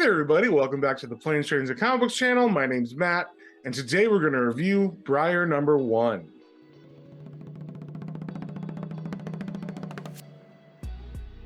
there, everybody. Welcome back to the Planes, Trains, and Comic Books channel. My name's Matt, and today we're going to review Briar number 1.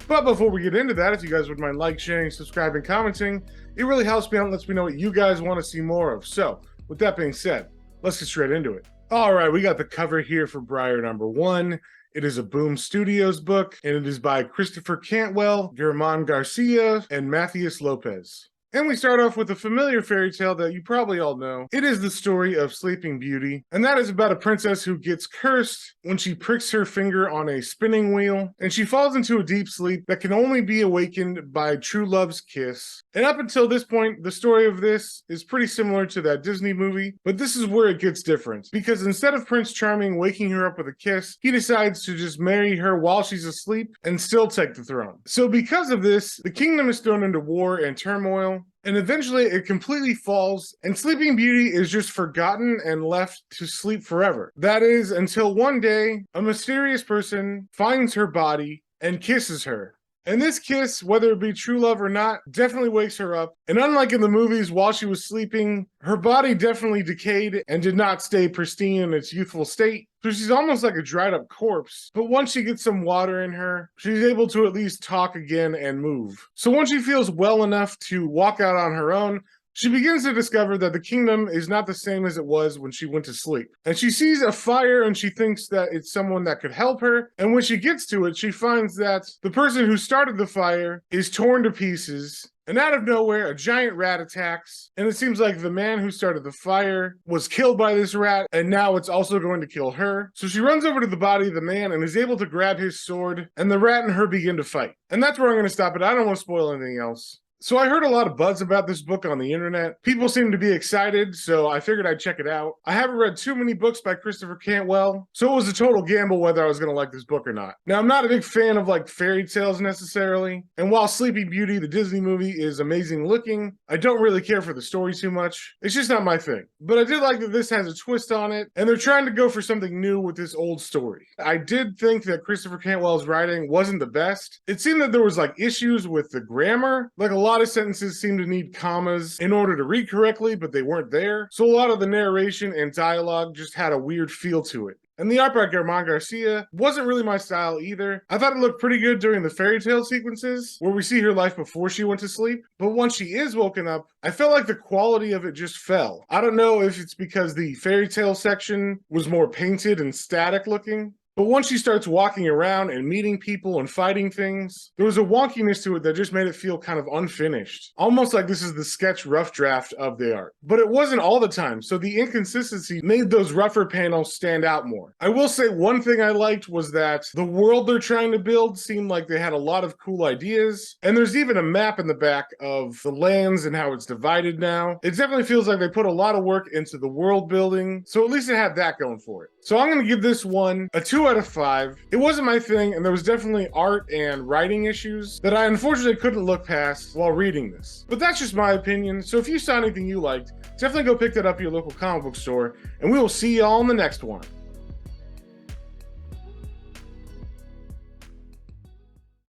But before we get into that, if you guys would mind sharing, subscribing, commenting, it really helps me out and lets me know what you guys want to see more of. So, with that being said, let's get straight into it. All right, we got the cover here for Briar number 1. It is a Boom Studios book, and it is by Christopher Cantwell, Germán Garcia, and Matthias Lopez. And we start off with a familiar fairy tale that you probably all know. It is the story of Sleeping Beauty, and that is about a princess who gets cursed when she pricks her finger on a spinning wheel, and she falls into a deep sleep that can only be awakened by true love's kiss. And up until this point, the story of this is pretty similar to that Disney movie, but this is where it gets different, because instead of Prince Charming waking her up with a kiss, he decides to just marry her while she's asleep and still take the throne. So because of this, the kingdom is thrown into war and turmoil, and eventually it completely falls, and Sleeping Beauty is just forgotten and left to sleep forever. That is, until one day, a mysterious person finds her body and kisses her. And this kiss, whether it be true love or not, definitely wakes her up. And unlike in the movies, while she was sleeping, her body definitely decayed and did not stay pristine in its youthful state. So she's almost like a dried up corpse. But once she gets some water in her, she's able to at least talk again and move. So once she feels well enough to walk out on her own, she begins to discover that the kingdom is not the same as it was when she went to sleep. And she sees a fire and she thinks that it's someone that could help her. And when she gets to it, she finds that the person who started the fire is torn to pieces. And out of nowhere, a giant rat attacks. And it seems like the man who started the fire was killed by this rat, and now it's also going to kill her. So she runs over to the body of the man and is able to grab his sword, and the rat and her begin to fight. And that's where I'm going to stop it. I don't want to spoil anything else. So I heard a lot of buzz about this book on the internet. People seem to be excited, so I figured I'd check it out. I haven't read too many books by Christopher Cantwell, so it was a total gamble whether I was going to like this book or not. Now, I'm not a big fan of fairy tales necessarily, and while Sleeping Beauty, the Disney movie, is amazing looking, I don't really care for the story too much. It's just not my thing. But I did like that this has a twist on it, and they're trying to go for something new with this old story. I did think that Christopher Cantwell's writing wasn't the best. It seemed that there was issues with the grammar, a lot of sentences seemed to need commas in order to read correctly, but they weren't there. So a lot of the narration and dialogue just had a weird feel to it. And the art by Germán Garcia wasn't really my style either. I thought it looked pretty good during the fairy tale sequences, where we see her life before she went to sleep. But once she is woken up, I felt like the quality of it just fell. I don't know if it's because the fairy tale section was more painted and static looking, but once she starts walking around and meeting people and fighting things, there was a wonkiness to it that just made it feel kind of unfinished. Almost like this is the sketch rough draft of the art. But it wasn't all the time, so the inconsistency made those rougher panels stand out more. I will say one thing I liked was that the world they're trying to build seemed like they had a lot of cool ideas, and there's even a map in the back of the lands and how it's divided now. It definitely feels like they put a lot of work into the world building, so at least it had that going for it. So I'm going to give this one a 2 out of 5. It wasn't my thing, and there was definitely art and writing issues that I unfortunately couldn't look past while reading this. But that's just my opinion, so if you saw anything you liked, definitely go pick that up at your local comic book store, and we will see y'all in the next one.